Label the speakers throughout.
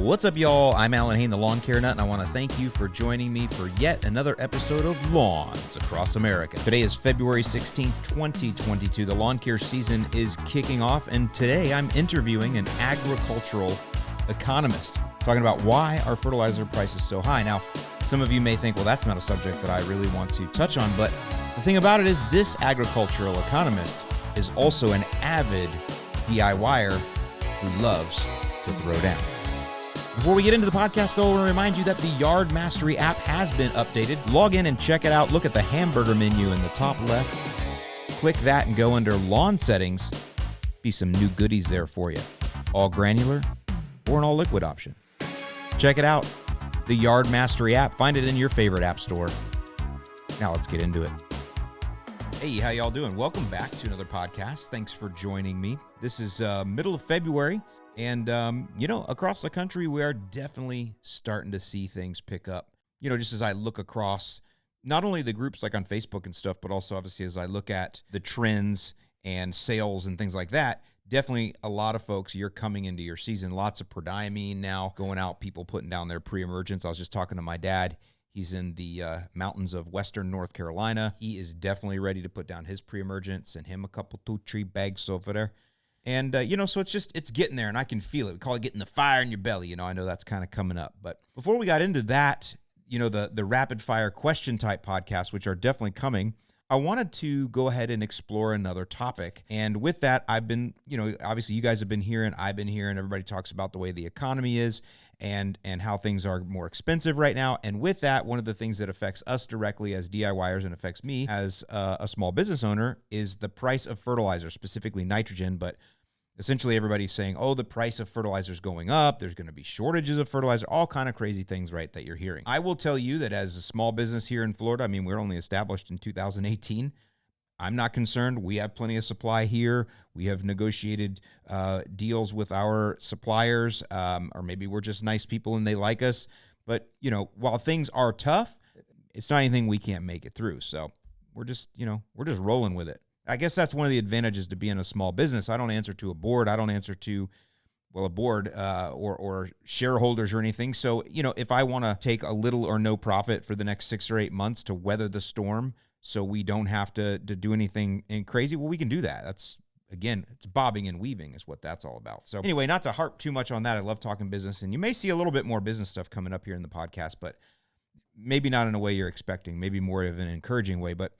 Speaker 1: What's up, y'all? I'm Alan Hain, the Lawn Care Nut, and I want to thank you for joining me for yet another episode of Lawns Across America. Today is February 16th, 2022. The lawn care season is kicking off, and today I'm interviewing an agricultural economist talking about why are fertilizer prices so high. Now, some of you may think, well, that's not a subject that I really want to touch on, but the thing about it is this agricultural economist is also an avid DIYer who loves to throw down. Before we get into the podcast, though, I want to remind you that the Yard Mastery app has been updated. Log in and check it out. Look at the hamburger menu in the top left. Click that and go under Lawn Settings. Be some new goodies there for you. All granular or an all liquid option. Check it out. The Yard Mastery app. Find it in your favorite app store. Now let's get into it. Hey, how y'all doing? Welcome back to another podcast. Thanks for joining me. This is middle of February. And, across the country, we are definitely starting to see things pick up. Just as I look across not only the groups like on Facebook and stuff, but also obviously as I look at the trends and sales and things like that, definitely a lot of folks, you're coming into your season. Lots of prodiamine now going out, people putting down their pre-emergence. I was just talking to my dad. He's in the mountains of western North Carolina. He is definitely ready to put down his pre-emergence. Send him a couple 2-3 bags over there. And, so it's getting there, and I can feel it. We call it getting the fire in your belly. I know that's kind of coming up. But before we got into that, the rapid-fire question-type podcasts, which are definitely coming, I wanted to go ahead and explore another topic. And with that, I've been, obviously you guys have been hearing, I've been hearing, everybody talks about the way the economy is and how things are more expensive right now. And with that, one of the things that affects us directly as DIYers and affects me as a small business owner is the price of fertilizer, specifically nitrogen, but essentially, everybody's saying, oh, the price of fertilizer is going up. There's going to be shortages of fertilizer, all kind of crazy things, right, that you're hearing. I will tell you that as a small business here in Florida, we're only established in 2018. I'm not concerned. We have plenty of supply here. We have negotiated deals with our suppliers, or maybe we're just nice people and they like us. But, while things are tough, it's not anything we can't make it through. So we're just rolling with it. I guess that's one of the advantages to being a small business. I don't answer to a board. I don't answer to, a board or shareholders or anything. So, if I want to take a little or no profit for the next 6 or 8 months to weather the storm so we don't have to do anything crazy, well, we can do that. That's, again, it's bobbing and weaving is what that's all about. So anyway, not to harp too much on that. I love talking business, and you may see a little bit more business stuff coming up here in the podcast, but maybe not in a way you're expecting, maybe more of an encouraging way. But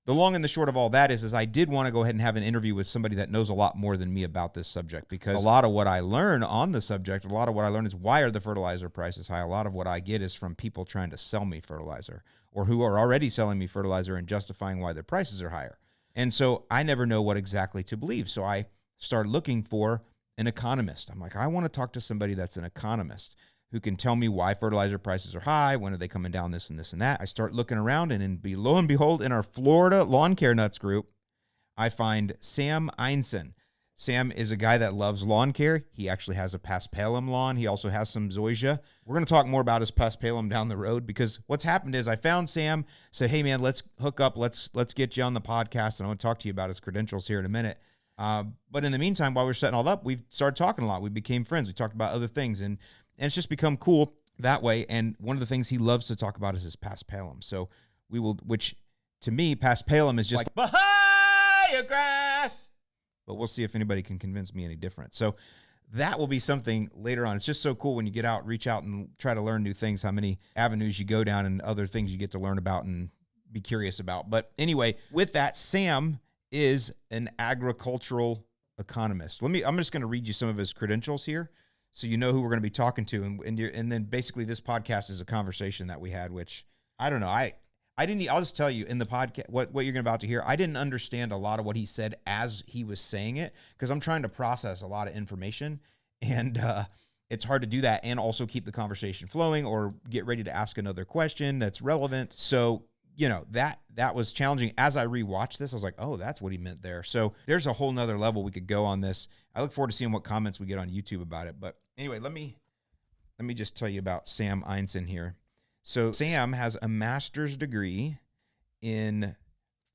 Speaker 1: the long and the short of all that is I did want to go ahead and have an interview with somebody that knows a lot more than me about this subject, because a lot of what I learn on the subject, a lot of what I learn is why are the fertilizer prices high? A lot of what I get is from people trying to sell me fertilizer or who are already selling me fertilizer and justifying why their prices are higher. And so I never know what exactly to believe. So I started looking for an economist. I'm like, I want to talk to somebody that's an economist who can tell me why fertilizer prices are high, when are they coming down, this and this and that. I start looking around, and lo and behold, in our Florida Lawn Care Nuts group, I find Sam Einson. Sam is a guy that loves lawn care. He actually has a paspalum lawn. He also has some zoysia. We're going to talk more about his paspalum down the road, because what's happened is I found Sam, said, hey, man, let's hook up. Let's get you on the podcast, and I want to talk to you about his credentials here in a minute. But in the meantime, while we're setting all up, we've started talking a lot. We became friends. We talked about other things, and it's just become cool that way. And one of the things he loves to talk about is his paspalum. So we will, which to me, paspalum is just like Bahia grass. But we'll see if anybody can convince me any different. So that will be something later on. It's just so cool when you get out, reach out and try to learn new things, how many avenues you go down and other things you get to learn about and be curious about. But anyway, with that, Sam is an agricultural economist. I'm just going to read you some of his credentials here, so you know who we're going to be talking to, and then basically this podcast is a conversation that we had, which I don't know. I'll just tell you in the podcast what you're about to hear. I didn't understand a lot of what he said as he was saying it, because I'm trying to process a lot of information, and it's hard to do that and also keep the conversation flowing or get ready to ask another question that's relevant. So that was challenging. As I rewatched this, I was like, oh, that's what he meant there. So there's a whole nother level we could go on this. I look forward to seeing what comments we get on YouTube about it. But anyway, let me just tell you about Sam Einson here. So Sam has a master's degree in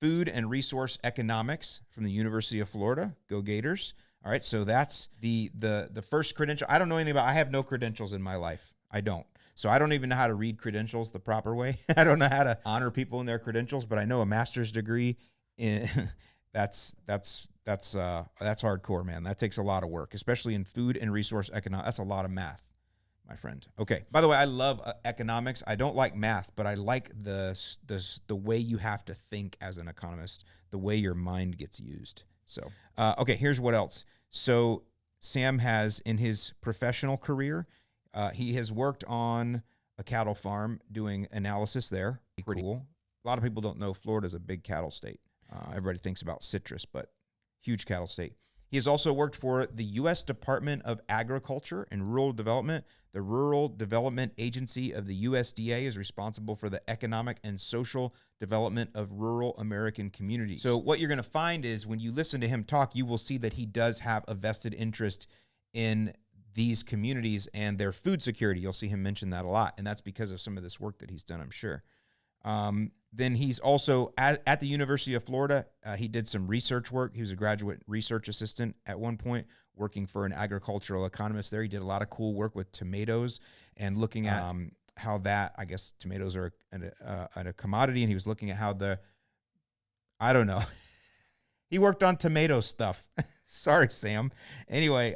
Speaker 1: food and resource economics from the University of Florida. Go Gators. All right, so that's the first credential. I don't know anything about. I have no credentials in my life. I don't. So I don't even know how to read credentials the proper way. I don't know how to honor people in their credentials, but I know a master's degree in that's hardcore, man. That takes a lot of work, especially in food and resource economics. That's a lot of math, my friend. Okay. By the way, I love economics. I don't like math, but I like the way you have to think as an economist, the way your mind gets used. So, okay, here's what else. So Sam has, in his professional career, he has worked on a cattle farm doing analysis there. Pretty cool. A lot of people don't know Florida's a big cattle state. Everybody thinks about citrus, but huge cattle state. He has also worked for the U.S. Department of Agriculture and Rural Development. The Rural Development Agency of the USDA is responsible for the economic and social development of rural American communities. So what you're going to find is when you listen to him talk, you will see that he does have a vested interest in these communities and their food security. You'll see him mention that a lot, and that's because of some of this work that he's done, I'm sure. Then he's also at the University of Florida. He did some research work. He was a graduate research assistant at one point, working for an agricultural economist there. He did a lot of cool work with tomatoes and looking at how that, I guess tomatoes are a commodity, and he was looking at how I don't know. He worked on tomato stuff. Sorry, Sam. Anyway,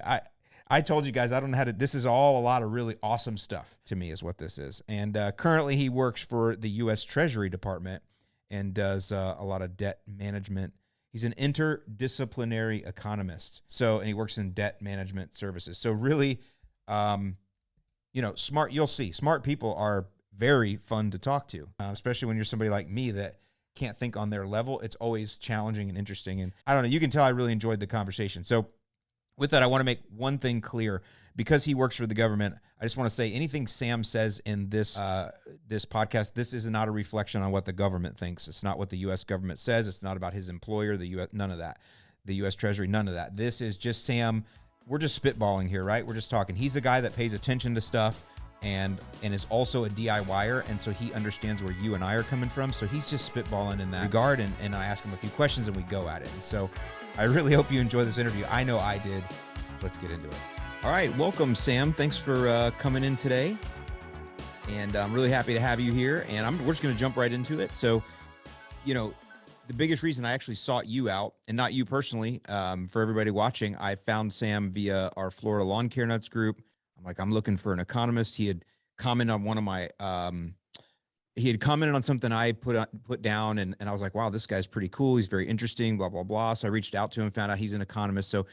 Speaker 1: I told you guys, I don't know how to, this is all a lot of really awesome stuff to me is what this is. And currently he works for the U.S. Treasury Department and does a lot of debt management. He's an interdisciplinary economist. So, and he works in debt management services. So really, smart, you'll see, smart people are very fun to talk to, especially when you're somebody like me that can't think on their level. It's always challenging and interesting. And I don't know, you can tell I really enjoyed the conversation. So with that, I want to make one thing clear. Because he works for the government, I just want to say anything Sam says in this this podcast, this is not a reflection on what the government thinks. It's not what the U.S. government says. It's not about his employer, the U.S. None of that. The U.S. Treasury, none of that. This is just Sam. We're just spitballing here, right? We're just talking. He's a guy that pays attention to stuff and is also a DIYer, and so he understands where you and I are coming from. So he's just spitballing in that regard, and I ask him a few questions, and we go at it. And so I really hope you enjoy this interview. I know I did. Let's get into it. All right. Welcome, Sam. Thanks for coming in today. And I'm really happy to have you here. And we're just going to jump right into it. So, the biggest reason I actually sought you out, and not you personally, for everybody watching, I found Sam via our Florida Lawn Care Nuts group. I'm looking for an economist. He had commented on one of my he had commented on something I put down, and I was like, wow, this guy's pretty cool. He's very interesting, blah, blah, blah. So I reached out to him, found out he's an economist. So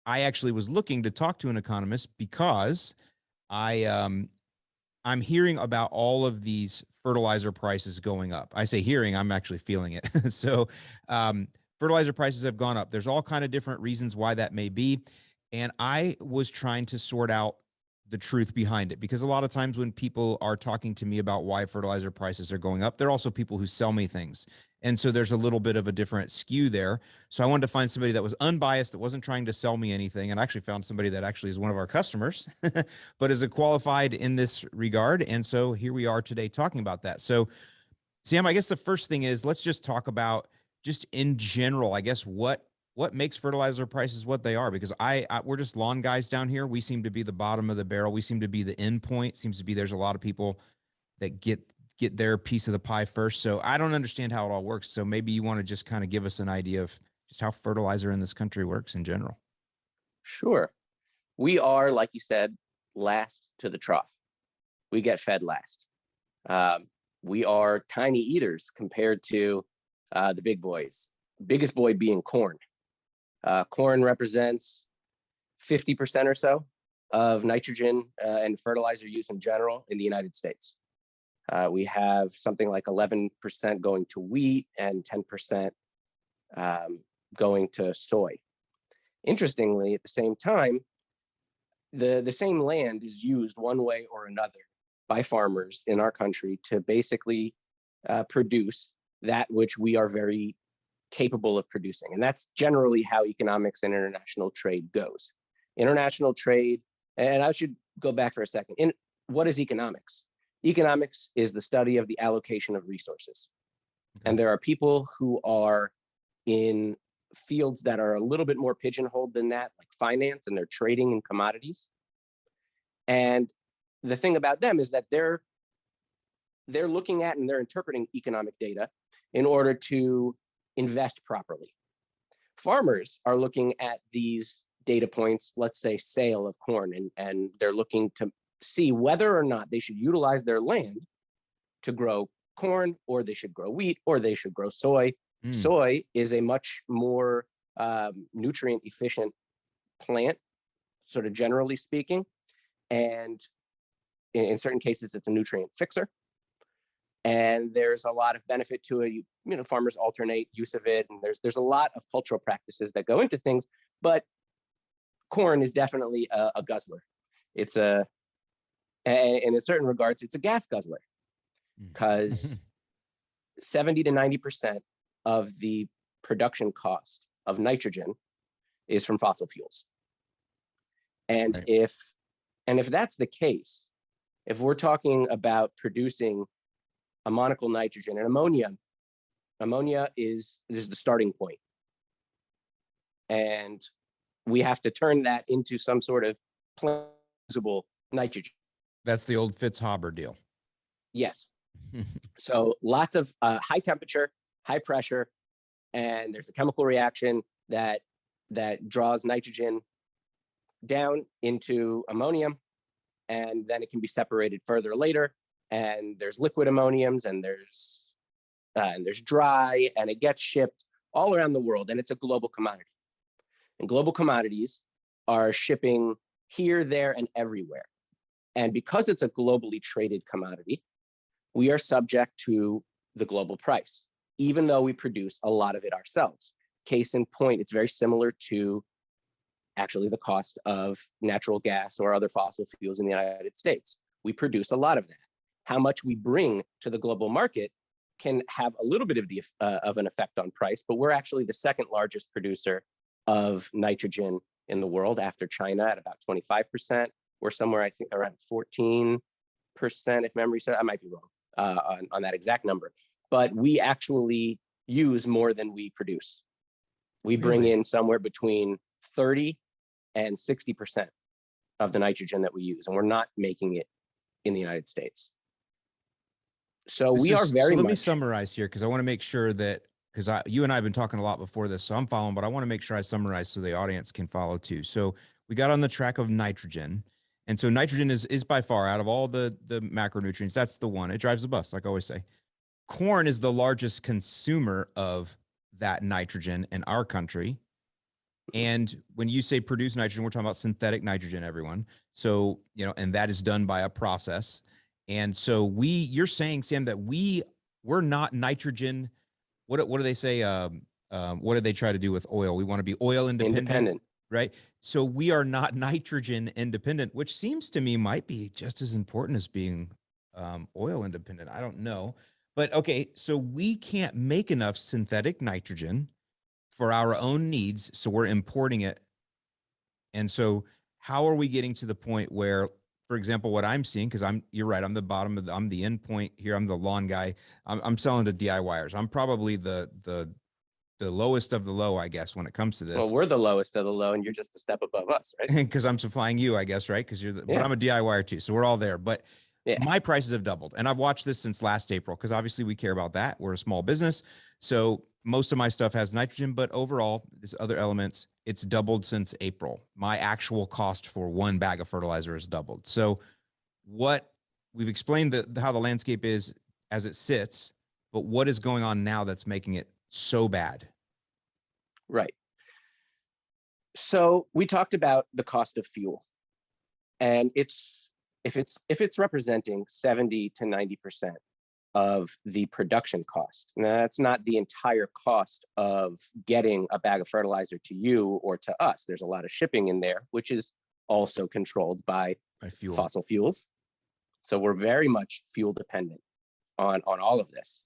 Speaker 1: I actually was looking to talk to an economist because I'm hearing about all of these fertilizer prices going up. I say hearing, I'm actually feeling it. So fertilizer prices have gone up. There's all kind of different reasons why that may be. And I was trying to sort out the truth behind it, because a lot of times when people are talking to me about why fertilizer prices are going up, they're also people who sell me things. And so there's a little bit of a different skew there. So I wanted to find somebody that was unbiased, that wasn't trying to sell me anything. And I actually found somebody that actually is one of our customers, but is a qualified in this regard. And so here we are today talking about that. So Sam, I guess the first thing is, let's just talk about just in general, I guess, what makes fertilizer prices what they are, because we're just lawn guys down here. We seem to be the bottom of the barrel. We seem to be the end point. Seems to be there's a lot of people that get their piece of the pie first. So I don't understand how it all works. So maybe you want to just kind of give us an idea of just how fertilizer in this country works in general.
Speaker 2: Sure. We are, like you said, last to the trough. We get fed last. We are tiny eaters compared to the big boys. Biggest boy being corn. Corn represents 50% or so of nitrogen and fertilizer use in general in the United States. We have something like 11% going to wheat and 10% going to soy. Interestingly, at the same time, the same land is used one way or another by farmers in our country to basically produce that which we are very capable of producing. And that's generally how economics and international trade goes. International trade, and I should go back for a second. What is economics? Economics is the study of the allocation of resources. Okay. And there are people who are in fields that are a little bit more pigeonholed than that, like finance, and they're trading in commodities. And the thing about them is that they're looking at and they're interpreting economic data in order to invest properly. Farmers are looking at these data points, let's say sale of corn, and they're looking to see whether or not they should utilize their land to grow corn, or they should grow wheat, or they should grow soy. Soy is a much more nutrient efficient plant, sort of generally speaking. And in certain cases, it's a nutrient fixer. And there's a lot of benefit to it. Farmers alternate use of it, and there's a lot of cultural practices that go into things. But corn is definitely a guzzler. It's and in certain regards, it's a gas guzzler, because 70 to 90% of the production cost of nitrogen is from fossil fuels. And
Speaker 1: Right.
Speaker 2: if that's the case, if we're talking about producing ammoniacal nitrogen and ammonia is the starting point. And we have to turn that into some sort of usable nitrogen.
Speaker 1: That's the old Fitz-Haber deal.
Speaker 2: Yes. So lots of high temperature, high pressure, and there's a chemical reaction that draws nitrogen down into ammonium, and then it can be separated further later. And there's liquid ammoniums, and there's dry, and it gets shipped all around the world, and it's a global commodity. And global commodities are shipping here, there, and everywhere. And because it's a globally traded commodity, we are subject to the global price, even though we produce a lot of it ourselves. Case in point, it's very similar to actually the cost of natural gas or other fossil fuels in the United States. We produce a lot of that. How much we bring to the global market can have a little bit of an effect on price, but we're actually the second largest producer of nitrogen in the world after China at about 25%. We're somewhere, I think, around 14%, if memory serves. I might be wrong on that exact number, but we actually use more than we produce. We bring in somewhere between 30 and 60% of the nitrogen that we use, and we're not making it in the United States. So we are very much.
Speaker 1: Let me summarize here, because I want to make sure that, because you and I have been talking a lot before this, so I'm following, but I want to make sure I summarize so the audience can follow too. So we got on the track of nitrogen. And so nitrogen is by far, out of all the macronutrients, that's the one. It drives the bus, like I always say. Corn is the largest consumer of that nitrogen in our country. And when you say produce nitrogen, we're talking about synthetic nitrogen, everyone. So, and that is done by a process. And so you're saying, Sam, that we're not nitrogen. What do they say? What do they try to do with oil? We want to be oil independent. Right? So we are not nitrogen independent, which seems to me might be just as important as being oil independent. I don't know. But okay, so we can't make enough synthetic nitrogen for our own needs, so we're importing it. And so how are we getting to the point where, for example, what I'm seeing, because you're right, I'm the bottom of I'm the end point here. I'm the lawn guy. I'm selling to DIYers. I'm probably the lowest of the low, I guess, when it comes to this.
Speaker 2: Well, we're the lowest of the low, and you're just a step above us, right?
Speaker 1: Because I'm supplying you, I guess, right? Because but I'm a DIYer too, so we're all there. But my prices have doubled, and I've watched this since last April, because obviously we care about that. We're a small business, so most of my stuff has nitrogen, but overall, there's other elements. It's doubled since April. My actual cost for one bag of fertilizer has doubled. So we've explained how the landscape is as it sits, but what is going on now that's making it so bad?
Speaker 2: Right. So we talked about the cost of fuel, and if it's representing 70 to 90% of the production cost. Now, that's not the entire cost of getting a bag of fertilizer to you or to us. There's a lot of shipping in there, which is also controlled by fossil fuels. So we're very much fuel dependent on all of this.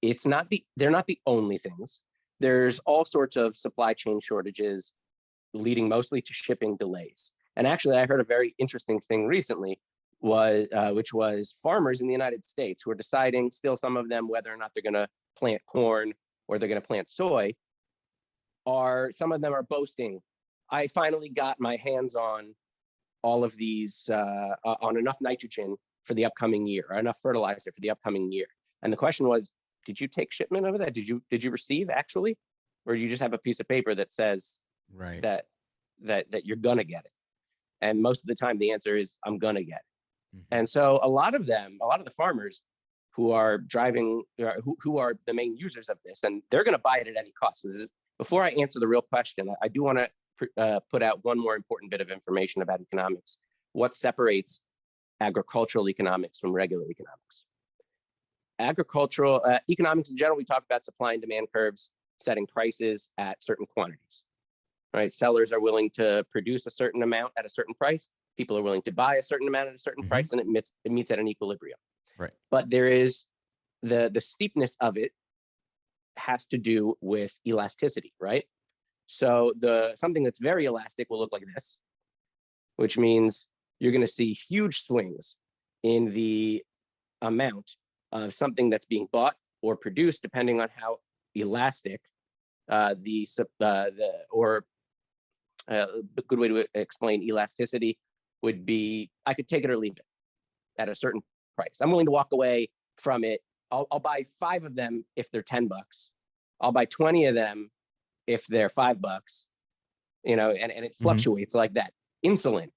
Speaker 2: They're not the only things. There's all sorts of supply chain shortages leading mostly to shipping delays. And actually, I heard a very interesting thing recently, which was farmers in the United States who are deciding, still some of them, whether or not they're going to plant corn or they're going to plant soy. some of them are boasting, I finally got my hands on all of these, on enough nitrogen for the upcoming year, or enough fertilizer for the upcoming year. And the question was, did you take shipment of that? Did you receive actually? Or do you just have a piece of paper that says
Speaker 1: Right.
Speaker 2: that you're gonna get it? And most of the time the answer is, I'm gonna get it.
Speaker 1: Mhm.
Speaker 2: And so a lot of the farmers who are driving, who are the main users of this, and they're gonna buy it at any cost. Before I answer the real question, I do wanna put out one more important bit of information about economics. What separates agricultural economics from regular economics? Agricultural economics in general, we talk about supply and demand curves, setting prices at certain quantities. Right? Sellers are willing to produce a certain amount at a certain price. People are willing to buy a certain amount at a certain price, and it meets at an equilibrium.
Speaker 1: Right.
Speaker 2: But there is the steepness of it has to do with elasticity, right? So something that's very elastic will look like this, which means you're going to see huge swings in the amount of something that's being bought or produced, depending on how elastic a good way to explain elasticity would be, I could take it or leave it at a certain price. I'm willing to walk away from it. I'll buy 5 of them if they're $10. I'll buy 20 of them if they're $5. And it fluctuates like that. Insulin,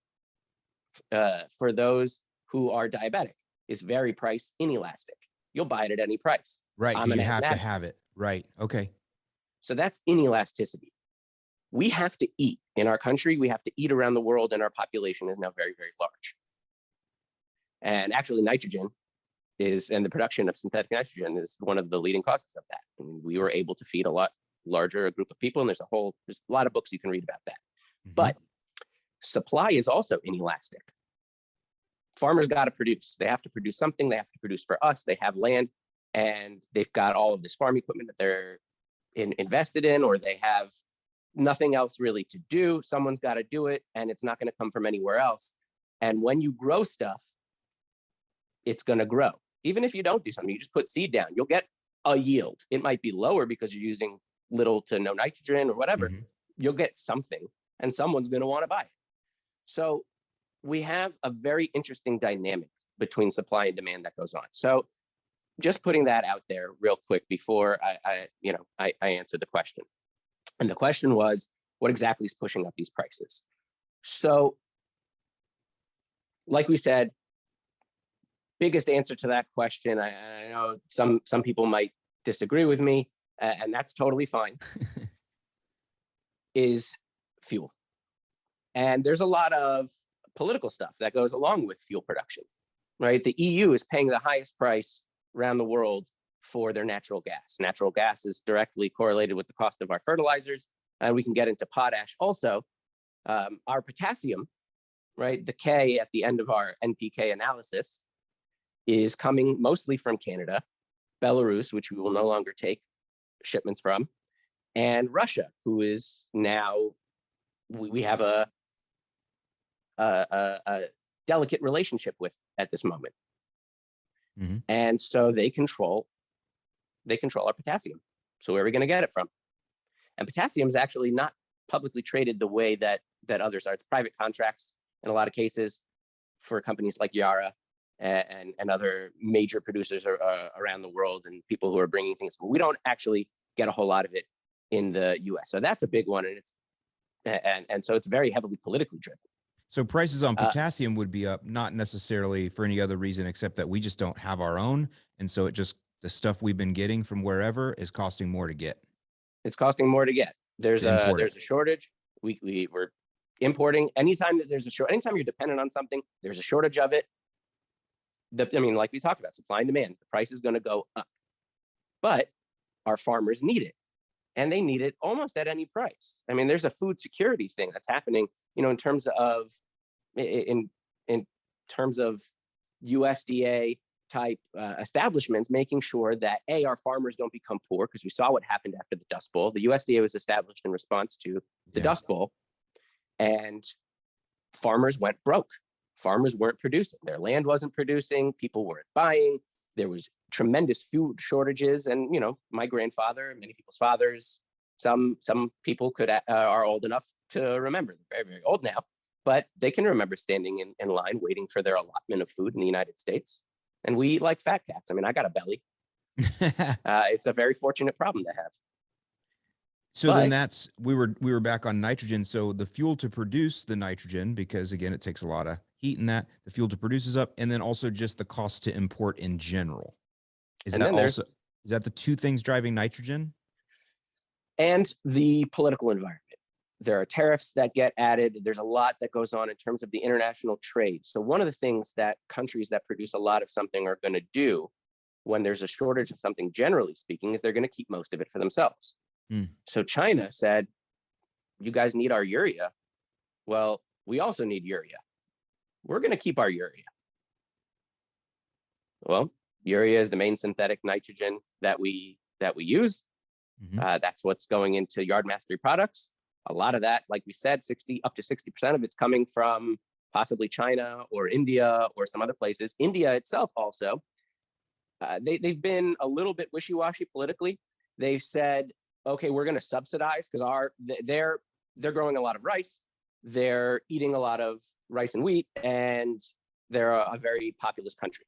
Speaker 2: for those who are diabetic, is very price inelastic. You'll buy it at any price.
Speaker 1: Right, because you have to have it. Right. Okay.
Speaker 2: So that's inelasticity. We have to eat in our country. We have to eat around the world, and our population is now very, very large. And actually, nitrogen and the production of synthetic nitrogen is one of the leading causes of that. I mean, we were able to feed a lot larger group of people, and there's a lot of books you can read about that. Mm-hmm. But supply is also inelastic. Farmers got to produce. They have to produce something. They have to produce for us. They have land, and they've got all of this farm equipment that they're invested in, or they have nothing else really to do. Someone's got to do it, and it's not going to come from anywhere else. And when you grow stuff, it's going to grow. Even if you don't do something, you just put seed down, you'll get a yield. It might be lower because you're using little to no nitrogen or whatever. Mm-hmm. You'll get something, and someone's going to want to buy it. So we have a very interesting dynamic between supply and demand that goes on. So just putting that out there real quick before I answer the question. And the question was, what exactly is pushing up these prices? So, like we said, biggest answer to that question, I know some people might disagree with me, and that's totally fine, is fuel. And there's a lot of political stuff that goes along with fuel production, right? The EU is paying the highest price around the world for their natural gas. Natural gas is directly correlated with the cost of our fertilizers, and we can get into potash also. Our potassium, right, the K at the end of our NPK analysis, is coming mostly from Canada, Belarus, which we will no longer take shipments from, and Russia, who is now, we have a delicate relationship with at this moment. Mm-hmm. And so they control our potassium. So where are we going to get it from? And potassium is actually not publicly traded the way that others are. It's private contracts in a lot of cases for companies like Yara and other major producers around the world, and people who are bringing things. But we don't actually get a whole lot of it in the U.S. So that's a big one, and so it's very heavily politically driven.
Speaker 1: So prices on potassium would be up, not necessarily for any other reason except that we just don't have our own, and so the stuff we've been getting from wherever is costing more to get.
Speaker 2: It's costing more to get. There's a shortage. We're importing. Anytime that there's a shortage, anytime you're dependent on something, there's a shortage of it. Like we talked about, supply and demand, the price is going to go up. But our farmers need it, and they need it almost at any price. I mean, there's a food security thing that's happening, in terms of USDA type establishments, making sure that our farmers don't become poor, because we saw what happened after the Dust Bowl. The USDA was established in response to the Dust Bowl, and farmers went broke. Farmers weren't producing. Their land wasn't producing. People weren't buying. There was tremendous food shortages. And, my grandfather, many people's fathers, Some people are old enough to remember. They're very, very old now, but they can remember standing in line waiting for their allotment of food in the United States. And we eat like fat cats. I mean, I got a belly. It's a very fortunate problem to have.
Speaker 1: So then we were back on nitrogen. So the fuel to produce the nitrogen, because again, it takes a lot of heat in that, the fuel to produce is up, and then also just the cost to import in general. Is that the two things driving nitrogen?
Speaker 2: And the political environment. There are tariffs that get added. There's a lot that goes on in terms of the international trade. So one of the things that countries that produce a lot of something are going to do when there's a shortage of something, generally speaking, is they're going to keep most of it for themselves. So China said, you guys need our urea. Well, we also need urea. We're going to keep our urea. Well, urea is the main synthetic nitrogen that we use. That's what's going into Yard Mastery products. A lot of that, like we said, up to 60% of it's coming from possibly China or India or some other places. India itself also, they've been a little bit wishy-washy politically. They've said, okay, we're going to subsidize because they're growing a lot of rice. They're eating a lot of rice and wheat, and they're a very populous country.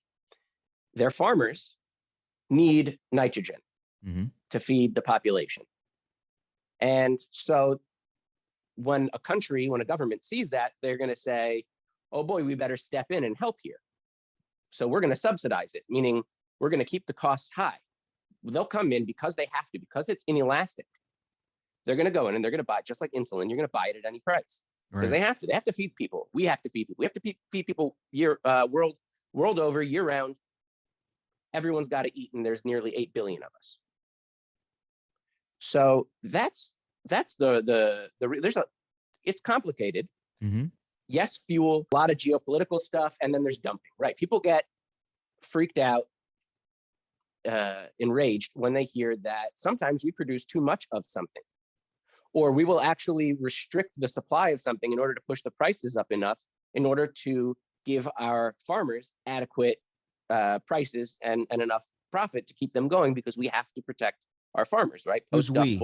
Speaker 2: Their farmers need nitrogen to feed the population. And so when a government sees that, they're going to say, oh boy, we better step in and help here. So we're going to subsidize it, meaning we're going to keep the costs high. They'll come in because they have to, because it's inelastic. They're going to go in and they're going to buy, just like insulin, you're going to buy it at any price. Because they have to feed people. We have to feed people. We have to feed people world over, year round. Everyone's got to eat, and there's nearly 8 billion of us. So it's complicated. Yes, fuel, a lot of geopolitical stuff, and then there's dumping, right? People get freaked out, enraged when they hear that sometimes we produce too much of something, or we will actually restrict the supply of something in order to push the prices up enough in order to give our farmers adequate prices and enough profit to keep them going, because we have to protect our farmers, right?
Speaker 1: Who's we?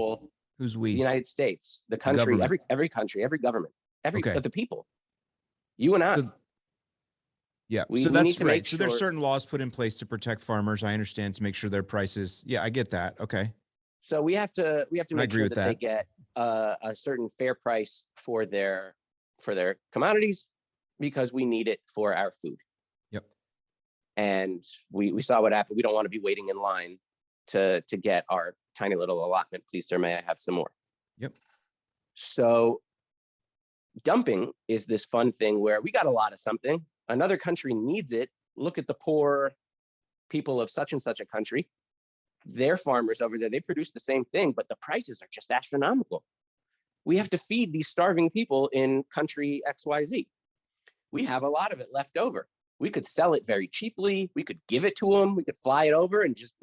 Speaker 2: The United States, the country, every country, every government, the people, you and I.
Speaker 1: So that's right. So there's certain laws put in place to protect farmers. I understand, to make sure their prices. Yeah, I get that. Okay.
Speaker 2: So we have to make sure that they get a certain fair price for their commodities, because we need it for our food.
Speaker 1: Yep.
Speaker 2: And we saw what happened. We don't want to be waiting in line to get our tiny little allotment. Please, sir, may I have some more?
Speaker 1: Yep.
Speaker 2: So dumping is this fun thing where we got a lot of something. Another country needs it. Look at the poor people of such and such a country. Their farmers over there, they produce the same thing, but the prices are just astronomical. We have to feed these starving people in country XYZ. We have a lot of it left over. We could sell it very cheaply. We could give it to them. We could fly it over and just,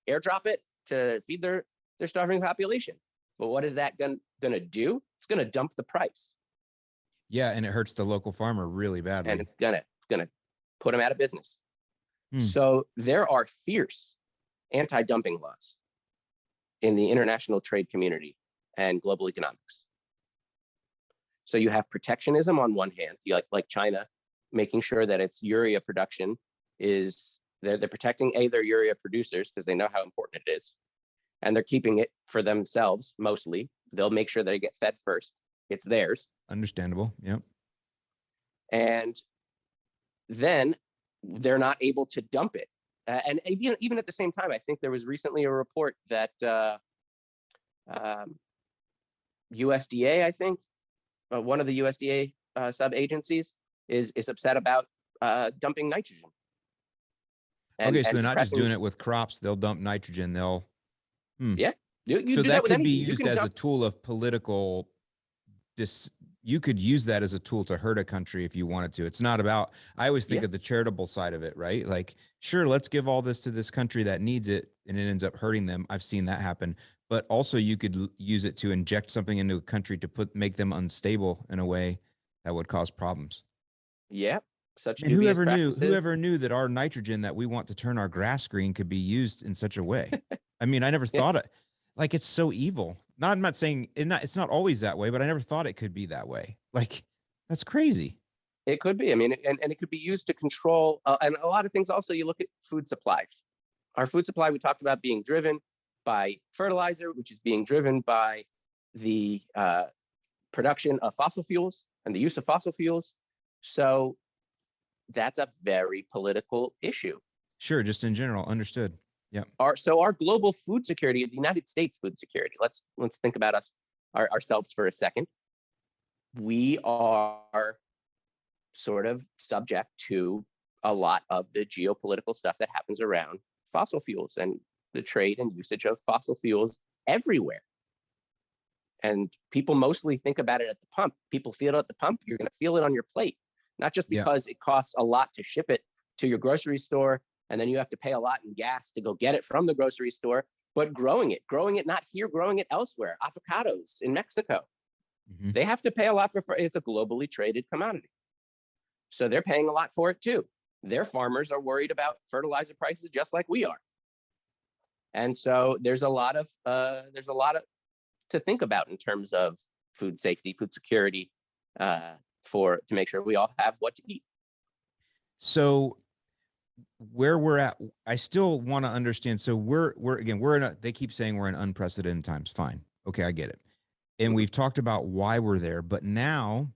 Speaker 2: airdrop it to feed their starving population. But what is that going to do? It's going to dump the price.
Speaker 1: Yeah, and it hurts the local farmer really badly.
Speaker 2: And it's going to put them out of business. So there are fierce anti-dumping laws in the international trade community and global economics. So you have protectionism on one hand, like China, making sure that its urea production is, they're protecting their urea producers because they know how important it is, and they're keeping it for themselves mostly. They'll make sure they get fed first. It's theirs.
Speaker 1: Understandable. Yep.
Speaker 2: And then they're not able to dump it. And even at the same time, I think there was recently a report that USDA, I think, one of the USDA sub-agencies is upset about dumping nitrogen.
Speaker 1: So they're not just doing it with crops. They'll dump nitrogen.
Speaker 2: Yeah.
Speaker 1: So that could be used as a tool of political. You could use that as a tool to hurt a country if you wanted to. It's not about, I always think of the charitable side of it, right? Like, sure, let's give all this to this country that needs it, and it ends up hurting them. I've seen that happen. But also you could use it to inject something into a country to make them unstable in a way that would cause problems.
Speaker 2: Yeah.
Speaker 1: And whoever knew that our nitrogen that we want to turn our grass green could be used in such a way. I mean, I never thought it. Like, it's so evil. I'm not saying it's not always that way, but I never thought it could be that way. Like, that's crazy.
Speaker 2: It could be. I mean, and it could be used to control, and a lot of things also, you look at food supply. Our food supply, we talked about being driven by fertilizer, which is being driven by the production of fossil fuels and the use of fossil fuels. So that's a very political issue.
Speaker 1: Sure, just in general, understood. Yeah.
Speaker 2: Our global food security, the United States food security, let's think about ourselves for a second. We are sort of subject to a lot of the geopolitical stuff that happens around fossil fuels and the trade and usage of fossil fuels everywhere. And people mostly think about it at the pump. People feel it at the pump. You're going to feel it on your plate, not just because it costs a lot to ship it to your grocery store, and then you have to pay a lot in gas to go get it from the grocery store, but growing it not here, growing it elsewhere. Avocados in Mexico, they have to pay a lot for it's a globally traded commodity. So they're paying a lot for it too. Their farmers are worried about fertilizer prices just like we are. And so there's a lot of to think about in terms of food safety, food security, to make sure we all have what to eat.
Speaker 1: So where we're at, I still want to understand. So we're they keep saying we're in unprecedented times. Fine. Okay, I get it. And we've talked about why we're there, but now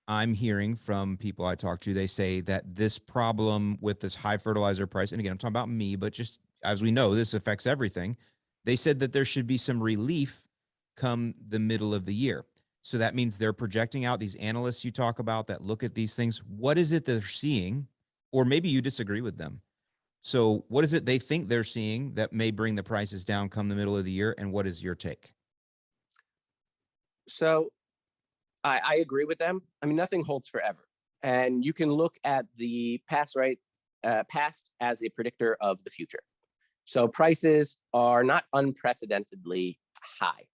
Speaker 1: I'm hearing from people I talk to, they say that this problem with this high fertilizer price, and again, I'm talking about me, but just as we know, this affects everything. They said that there should be some relief come the middle of the year. So that means they're projecting out, these analysts you talk about that look at these things. What is it they're seeing? Or maybe you disagree with them. So what is it they think they're seeing that may bring the prices down come the middle of the year? And what is your take?
Speaker 2: So I agree with them. I mean, nothing holds forever. And you can look at the past as a predictor of the future. So prices are not unprecedentedly high.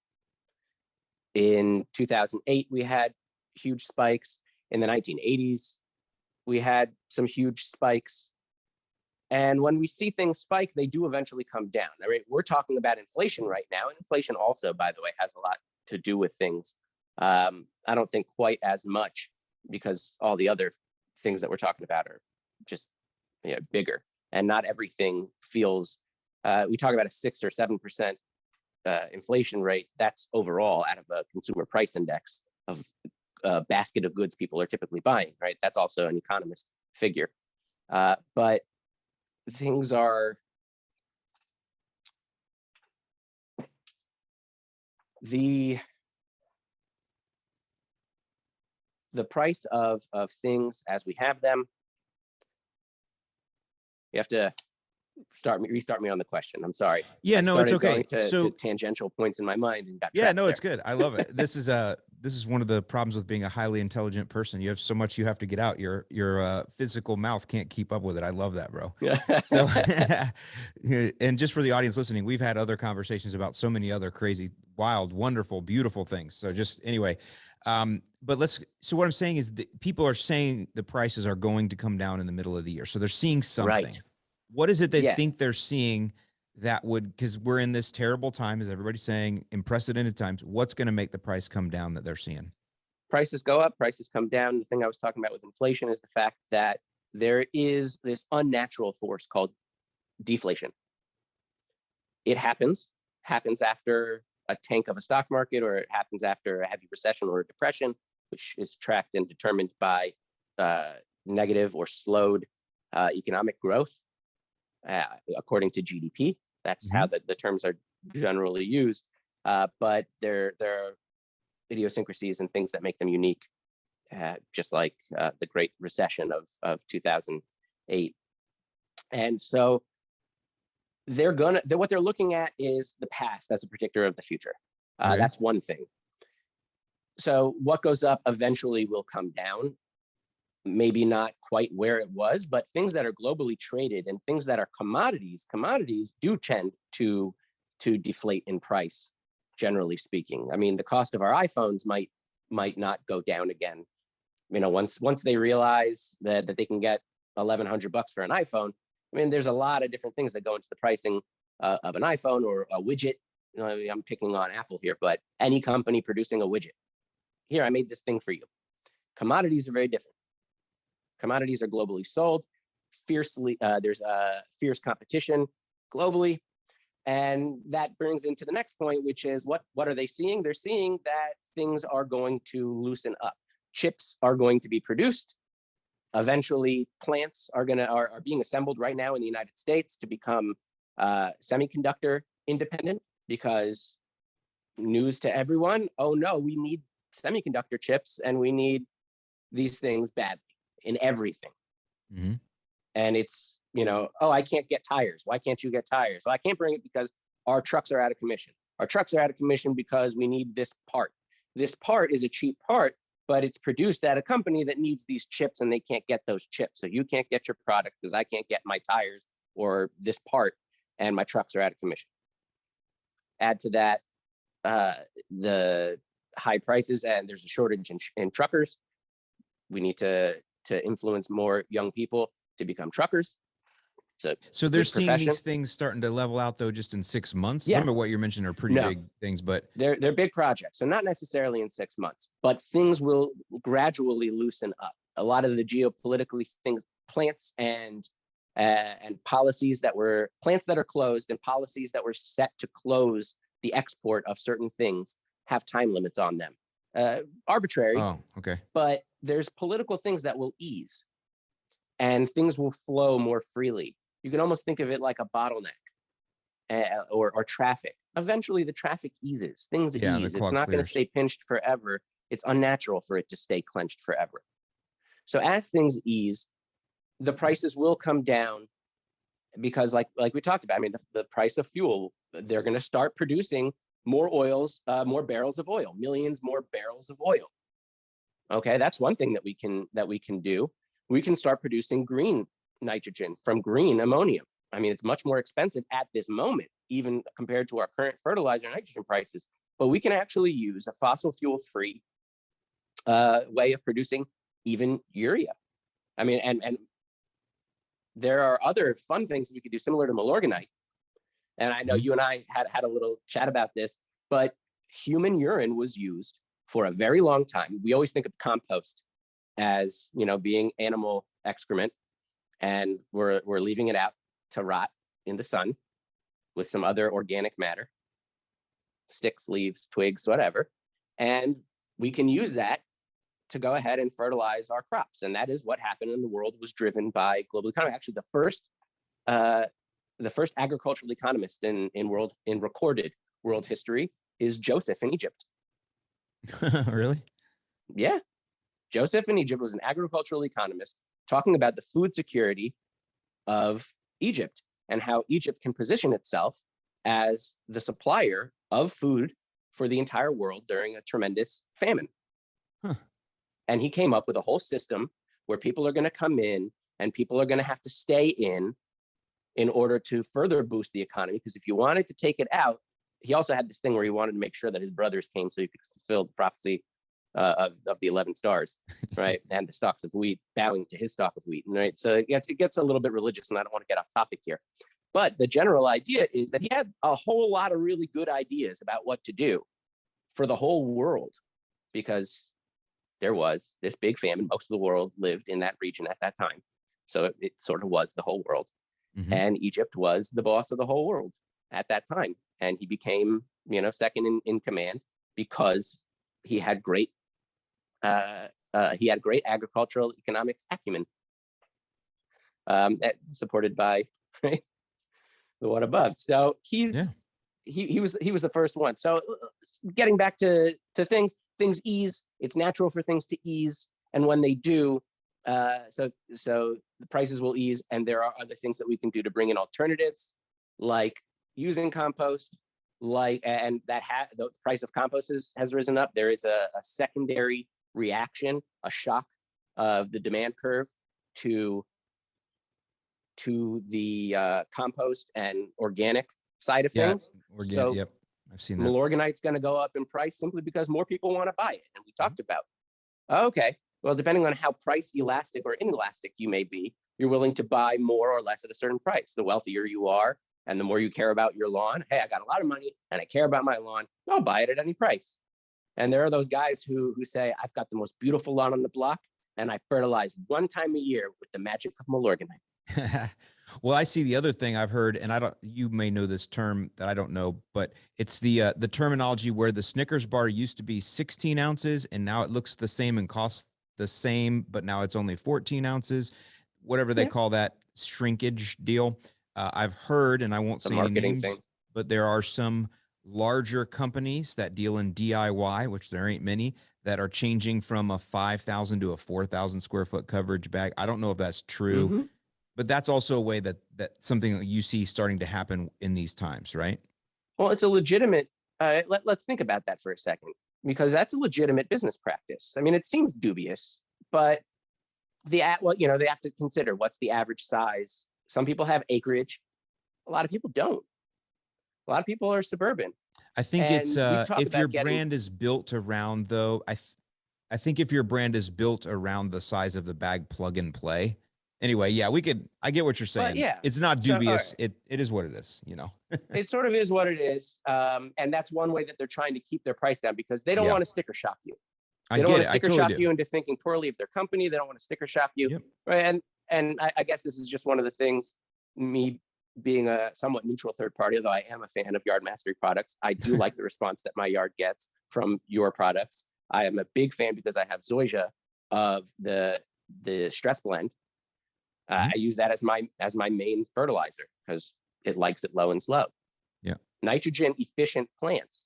Speaker 2: In 2008, we had huge spikes. In the 1980s, we had some huge spikes. And when we see things spike, they do eventually come down. All right, we're talking about inflation right now. And inflation also, by the way, has a lot to do with things. I don't think quite as much, because all the other things that we're talking about are just bigger, and not everything feels. We talk about a 6 or 7% inflation rate. That's overall out of a consumer price index of a basket of goods people are typically buying. Right, that's also an Economist figure. But things are the price of things as we have them. You have to restart me on the question. I'm sorry.
Speaker 1: Yeah, no, it's okay.
Speaker 2: To tangential points in my mind and got
Speaker 1: no,
Speaker 2: there.
Speaker 1: It's good. I love it. This is one of the problems with being a highly intelligent person. You have so much you have to get out. Your physical mouth can't keep up with it. I love that, bro. So, and just for the audience listening, we've had other conversations about so many other crazy, wild, wonderful, beautiful things. So just anyway, so what I'm saying is that people are saying the prices are going to come down in the middle of the year. So they're seeing something. Right. What is it they think they're seeing that would, because we're in this terrible time, as everybody's saying, unprecedented times, what's going to make the price come down that they're seeing?
Speaker 2: Prices go up, prices come down. The thing I was talking about with inflation is the fact that there is this unnatural force called deflation. It happens after a tank of a stock market, or it happens after a heavy recession or a depression, which is tracked and determined by negative or slowed economic growth, according to GDP. That's how the terms are generally used. But there are idiosyncrasies and things that make them unique, just like the Great Recession of 2008. And so what they're looking at is the past as a predictor of the future. That's one thing. So what goes up eventually will come down. Maybe not quite where it was, but things that are globally traded and things that are commodities do tend to deflate in price, generally speaking. I mean, the cost of our iPhones might not go down again. Once they realize that they can get $1,100 for an iPhone. I mean, there's a lot of different things that go into the pricing of an iPhone or a widget I'm picking on Apple here, but any company producing a widget. Here, I made this thing for you. Commodities are very different. Commodities are globally sold. There's fierce competition globally. And that brings into the next point, which is what are they seeing? They're seeing that things are going to loosen up. Chips are going to be produced. Eventually, plants are being assembled right now in the United States to become semiconductor independent, because news to everyone, oh no, we need semiconductor chips and we need these things badly in everything.
Speaker 1: Mm-hmm.
Speaker 2: And it's, oh, I can't get tires. Why can't you get tires? Well, I can't bring it because our trucks are out of commission. Our trucks are out of commission because we need this part. This part is a cheap part, but it's produced at a company that needs these chips and they can't get those chips. So you can't get your product because I can't get my tires or this part, and my trucks are out of commission. Add to that the high prices, and there's a shortage in truckers. We need to influence more young people to become truckers.
Speaker 1: So they're seeing these things starting to level out, though, just in 6 months.
Speaker 2: Yeah.
Speaker 1: Some of what you're mentioning are pretty big things, but
Speaker 2: they're big projects. So not necessarily in 6 months, but things will gradually loosen up. A lot of the geopolitically things, plants and policies plants that are closed and policies that were set to close the export of certain things have time limits on them. Arbitrary.
Speaker 1: Oh, okay.
Speaker 2: But there's political things that will ease, and things will flow more freely. You can almost think of it like a bottleneck or traffic. Eventually, the traffic eases. Things ease. It's not going to stay pinched forever. It's unnatural for it to stay clenched forever. So as things ease, the prices will come down, because like we talked about, I mean, the price of fuel, they're going to start producing more more barrels of oil, millions more barrels of oil. Okay, that's one thing that we can do. We can start producing green nitrogen from green ammonium. I mean, it's much more expensive at this moment, even compared to our current fertilizer nitrogen prices. But we can actually use a fossil fuel-free way of producing even urea. I mean, and there are other fun things we could do similar to Milorganite. And I know you and I had a little chat about this, but human urine was used for a very long time. We always think of compost as, being animal excrement, and we're leaving it out to rot in the sun with some other organic matter, sticks, leaves, twigs, whatever. And we can use that to go ahead and fertilize our crops. And that is what happened, and the world was driven by global economy. Actually, the first agricultural economist in recorded world history is Joseph in Egypt.
Speaker 1: Really?
Speaker 2: Yeah. Joseph in Egypt was an agricultural economist talking about the food security of Egypt and how Egypt can position itself as the supplier of food for the entire world during a tremendous famine.
Speaker 1: Huh.
Speaker 2: And he came up with a whole system where people are going to come in and people are going to have to stay in order to further boost the economy. Because if you wanted to take it out, he also had this thing where he wanted to make sure that his brothers came so he could fulfill the prophecy of the 11 stars, right? And the stalks of wheat bowing to his stalk of wheat, right? So it gets a little bit religious, and I don't want to get off topic here. But the general idea is that he had a whole lot of really good ideas about what to do for the whole world, because there was this big famine. Most of the world lived in that region at that time. So it sort of was the whole world. Mm-hmm. And Egypt was the boss of the whole world at that time. And he became, second in command because he had great agricultural economics acumen, supported by the one above. So he was the first one. So getting back to things ease. It's natural for things to ease, and when they do, so the prices will ease. And there are other things that we can do to bring in alternatives, like using compost, and the price of compost has risen up. There is a secondary reaction, a shock of the demand curve to the compost and organic side of things.
Speaker 1: So yep, I've seen that.
Speaker 2: Milorganite's going to go up in price simply because more people want to buy it, and we talked about. Okay, well, depending on how price elastic or inelastic you may be, you're willing to buy more or less at a certain price. The wealthier you are, And the more you care about your lawn, hey, I got a lot of money and I care about my lawn, I'll buy it at any price. And there are those guys who say, I've got the most beautiful lawn on the block and I fertilize one time a year with the magic of Milorganite.
Speaker 1: Well, I see the other thing I've heard, and you may know this term that I don't know, but it's the terminology where the Snickers bar used to be 16 ounces and now it looks the same and costs the same, but now it's only 14 ounces, whatever they call that shrinkage deal. I've heard, and I won't say any names, but there are some larger companies that deal in DIY, which there ain't many, that are changing from a 5,000 to a 4,000 square foot coverage bag. I don't know if that's true, but that's also a way that something that you see starting to happen in these times, right?
Speaker 2: Well, it's a legitimate, let's think about that for a second, because that's a legitimate business practice. I mean, it seems dubious, but they have to consider what's the average size. Some people have acreage. A lot of people don't. A lot of people are suburban.
Speaker 1: I think it's if your brand is built around, though, I think if your brand is built around the size of the bag, plug and play. Anyway, yeah, I get what you're saying.
Speaker 2: Yeah,
Speaker 1: it's not dubious. It is what it is,
Speaker 2: It sort of is what it is. And that's one way that they're trying to keep their price down because they don't want to sticker shock you. They don't want to sticker shock you into thinking poorly of their company. They don't want to sticker shock you. Right. And I guess this is just one of the things, me being a somewhat neutral third party, although I am a fan of Yard Mastery products, I do like the response that my yard gets from your products. I am a big fan because I have Zoysia of the stress blend. I use that as my main fertilizer because it likes it low and slow.
Speaker 1: Yeah.
Speaker 2: Nitrogen efficient plants.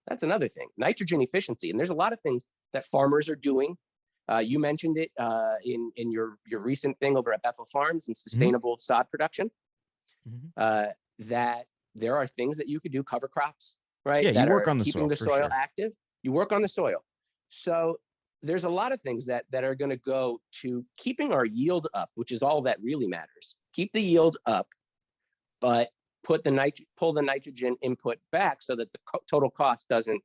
Speaker 2: That's another thing. Nitrogen efficiency. And there's a lot of things that farmers are doing. You mentioned it in your recent thing over at Bethel Farms and sustainable sod production. That there are things that you could do, cover crops, right?
Speaker 1: Yeah,
Speaker 2: that
Speaker 1: you work on the
Speaker 2: keeping
Speaker 1: soil,
Speaker 2: the soil
Speaker 1: sure.
Speaker 2: active. You work on the soil. So there's a lot of things that are going to go to keeping our yield up, which is all that really matters. Keep the yield up, but pull the nitrogen input back so that the total cost doesn't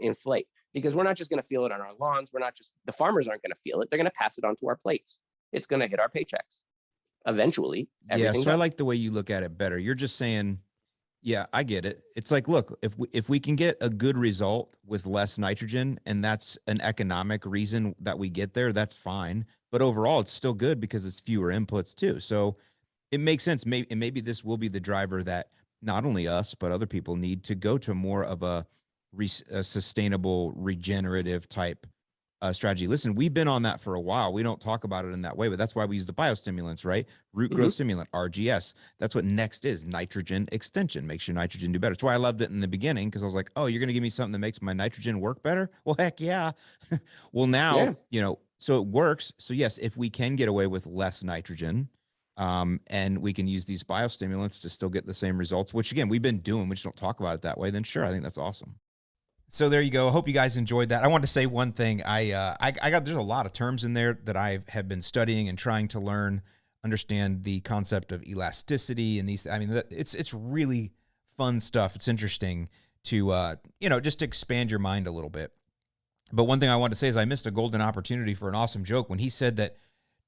Speaker 2: inflate. Because we're not just going to feel it on our lawns. The farmers aren't going to feel it. They're going to pass it on to our plates. It's going to hit our paychecks eventually.
Speaker 1: Yeah, so I like the way you look at it better. You're just saying, yeah, I get it. It's like, look, if we can get a good result with less nitrogen, and that's an economic reason that we get there, that's fine. But overall, it's still good because it's fewer inputs too. So it makes sense. Maybe this will be the driver that not only us, but other people need to go to more of a sustainable, regenerative type strategy. Listen, we've been on that for a while. We don't talk about it in that way, but that's why we use the biostimulants, right? Root growth stimulant, RGS. That's what next is, nitrogen extension. Makes your nitrogen do better. That's why I loved it in the beginning, because I was like, oh, you're going to give me something that makes my nitrogen work better? Well, heck yeah. Well, now, so it works. So yes, if we can get away with less nitrogen, and we can use these biostimulants to still get the same results, which again, we've been doing, we just don't talk about it that way, then sure, I think that's awesome. So there you go. I hope you guys enjoyed that. I want to say one thing. There's a lot of terms in there that I have been studying and trying to learn, understand the concept of elasticity and these. I mean, it's really fun stuff. It's interesting to just to expand your mind a little bit. But one thing I want to say is I missed a golden opportunity for an awesome joke when he said that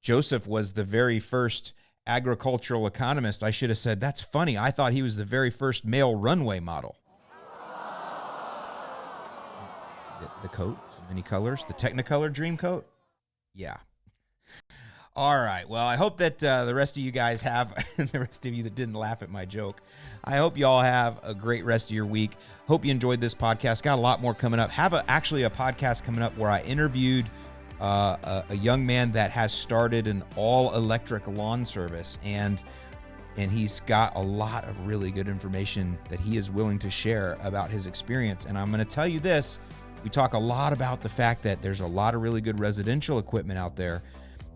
Speaker 1: Joseph was the very first agricultural economist. I should have said, that's funny. I thought he was the very first male runway model. The coat, the many colors, the Technicolor dream coat. Yeah. All right. Well, I hope that the rest of you guys have, the rest of you that didn't laugh at my joke, I hope you all have a great rest of your week. Hope you enjoyed this podcast. Got a lot more coming up. Actually a podcast coming up where I interviewed a young man that has started an all-electric lawn service, and he's got a lot of really good information that he is willing to share about his experience. And I'm going to tell you this. We talk a lot about the fact that there's a lot of really good residential equipment out there,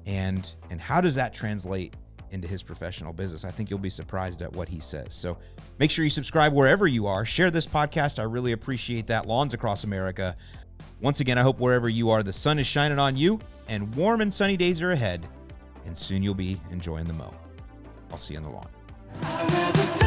Speaker 1: and how does that translate into his professional business? I think you'll be surprised at what he says. So make sure you subscribe wherever you are. Share this podcast. I really appreciate that. Lawns Across America. Once again, I hope wherever you are, the sun is shining on you, and warm and sunny days are ahead, and soon you'll be enjoying the mow. I'll see you on the lawn.